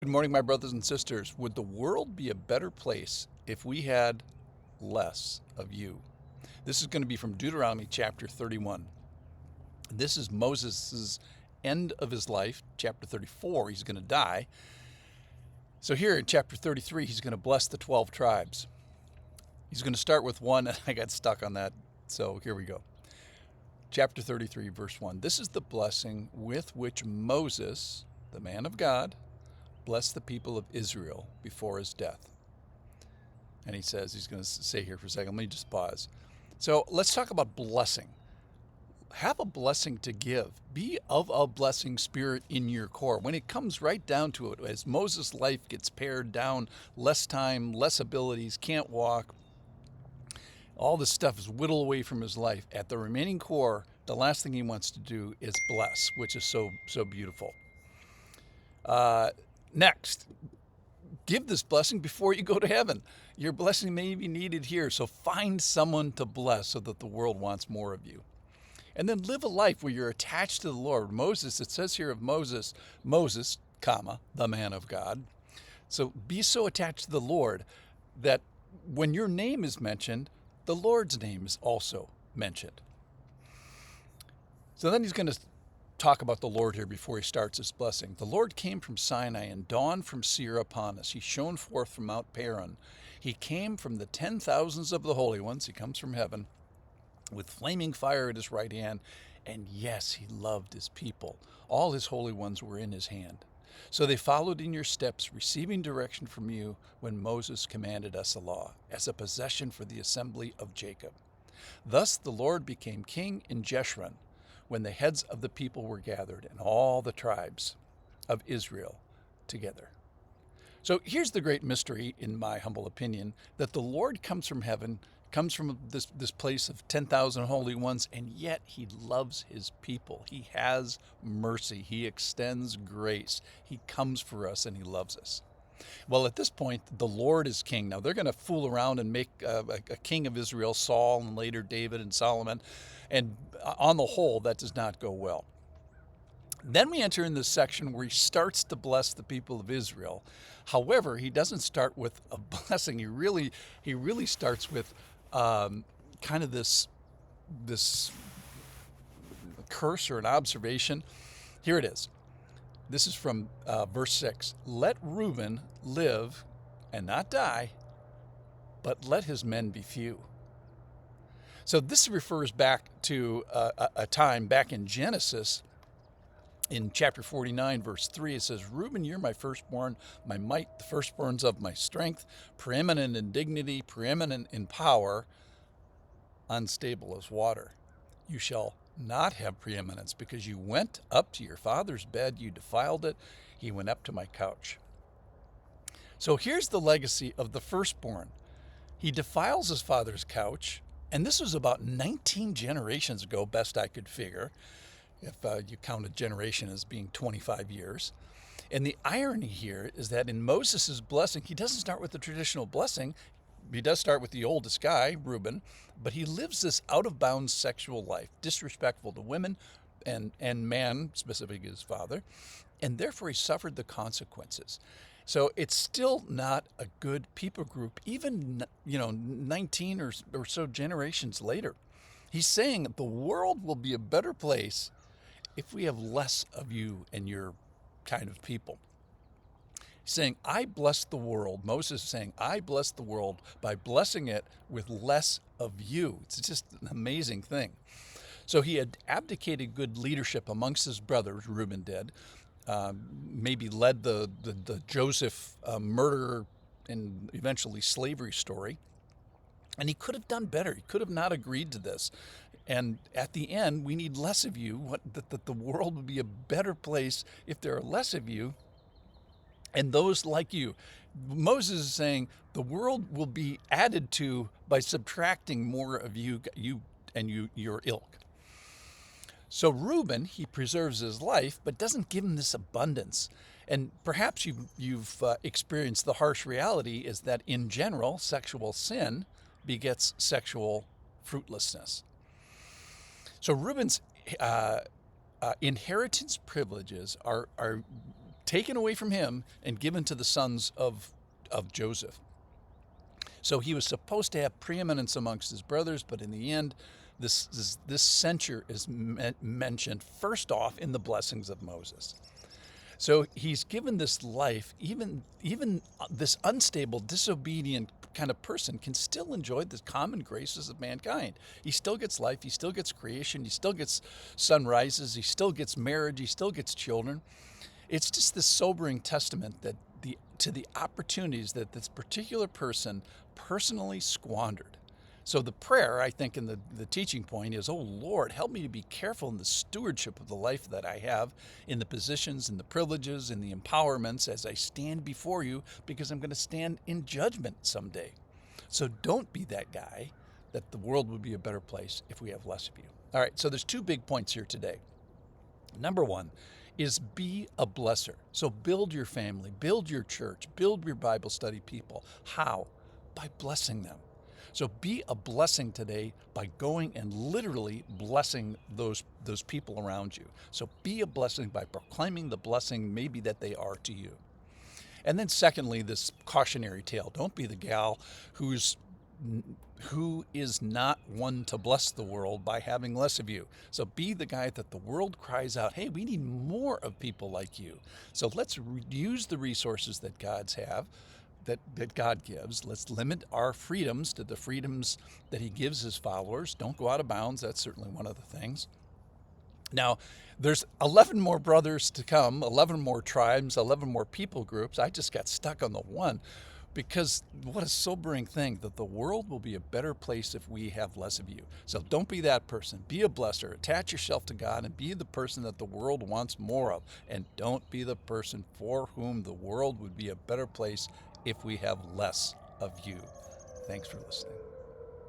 Good morning, my brothers and sisters. Would the world be a better place if we had less of you? This is going to be from Deuteronomy chapter 31. This is Moses' end of his life. Chapter 34, he's going to die. So here in chapter 33, he's going to bless the 12 tribes. He's going to start with one, and I got stuck on that. So here we go. Chapter 33, verse 1. This is the blessing with which Moses, the man of God, blessed the people of Israel before his death. And he says, he's going to say here for a second, let me just pause. So let's talk about blessing. Have a blessing to give. Be of a blessing spirit in your core. When it comes right down to it, as Moses' life gets pared down, less time, less abilities, can't walk, all this stuff is whittled away from his life. At the remaining core, the last thing he wants to do is bless, which is so beautiful. Next, give this blessing before you go to heaven. Your blessing may be needed here, so find someone to bless so that the world wants more of you. And then live a life where you're attached to the Lord. Moses, it says here of Moses, comma, the man of God. So be so attached to the Lord that when your name is mentioned, the Lord's name is also mentioned. So then he's going to talk about the Lord here before he starts his blessing. The Lord came from Sinai and dawned from Seir upon us. He shone forth from Mount Paran. He came from the 10,000s of the holy ones. He comes from heaven with flaming fire at his right hand. And yes, he loved his people. All his holy ones were in his hand. So they followed in your steps, receiving direction from you when Moses commanded us a law, as a possession for the assembly of Jacob. Thus the Lord became king in Jeshurun, when the heads of the people were gathered and all the tribes of Israel together. So here's the great mystery, in my humble opinion, that the Lord comes from heaven, comes from this place of 10,000 holy ones, and yet he loves his people. He has mercy. He extends grace. He comes for us and he loves us. Well, at this point, the Lord is king. Now, they're going to fool around and make a king of Israel, Saul, and later David and Solomon. And on the whole, that does not go well. Then we enter in this section where he starts to bless the people of Israel. However, he doesn't start with a blessing. He really starts with kind of this curse or an observation. Here it is. This is from verse 6. Let Reuben live and not die, but let his men be few. So this refers back to a time back in Genesis. In chapter 49, verse 3, it says, Reuben, you're my firstborn, my might, the firstborns of my strength, preeminent in dignity, preeminent in power, unstable as water. You shall not have preeminence, because you went up to your father's bed, you defiled it, he went up to my couch. So here's the legacy of the firstborn. He defiles his father's couch, and this was about 19 generations ago, best I could figure, if you count a generation as being 25 years. And the irony here is that in Moses' blessing, he doesn't start with the traditional blessing. He does start with the oldest guy, Reuben, but he lives this out-of-bounds sexual life, disrespectful to women and man, specifically his father, and therefore he suffered the consequences. So it's still not a good people group, even 19 or so generations later. He's saying the world will be a better place if we have less of you and your kind of people. Saying, I bless the world. Moses is saying, I bless the world by blessing it with less of you. It's just an amazing thing. So he had abdicated good leadership amongst his brothers, Reuben did, maybe led the Joseph murder and eventually slavery story. And he could have done better. He could have not agreed to this. And at the end, we need less of you, that the world would be a better place if there are less of you and those like you. Moses is saying the world will be added to by subtracting more of you and your ilk. So Reuben, he preserves his life, but doesn't give him this abundance. And perhaps you've experienced the harsh reality is that in general, sexual sin begets sexual fruitlessness. So Reuben's inheritance privileges are taken away from him and given to the sons of Joseph. So he was supposed to have preeminence amongst his brothers, but in the end, this censure is mentioned first off in the blessings of Moses. So he's given this life, even this unstable, disobedient kind of person can still enjoy the common graces of mankind. He still gets life, he still gets creation, he still gets sunrises, he still gets marriage, he still gets children. It's just this sobering testament that to the opportunities that this particular person personally squandered. So the prayer, I think, in the teaching point is, oh Lord, help me to be careful in the stewardship of the life that I have, in the positions, in the privileges, in the empowerments as I stand before you, because I'm going to stand in judgment someday. So don't be that guy, that the world would be a better place if we have less of you. All right, so there's 2 big points here today. Number 1 is be a blesser. So build your family, build your church, build your Bible study people. How? By blessing them. So be a blessing today by going and literally blessing those people around you. So be a blessing by proclaiming the blessing maybe that they are to you. And then secondly, this cautionary tale. Don't be the gal who is not one to bless the world by having less of you. So be the guy that the world cries out, hey, we need more of people like you. So let's use the resources that that God gives. Let's limit our freedoms to the freedoms that he gives his followers. Don't go out of bounds. That's certainly one of the things. Now, there's 11 more brothers to come, 11 more tribes, 11 more people groups. I just got stuck on the one because what a sobering thing that the world will be a better place if we have less of you. So don't be that person. Be a blesser. Attach yourself to God and be the person that the world wants more of. And don't be the person for whom the world would be a better place if we have less of you. Thanks for listening.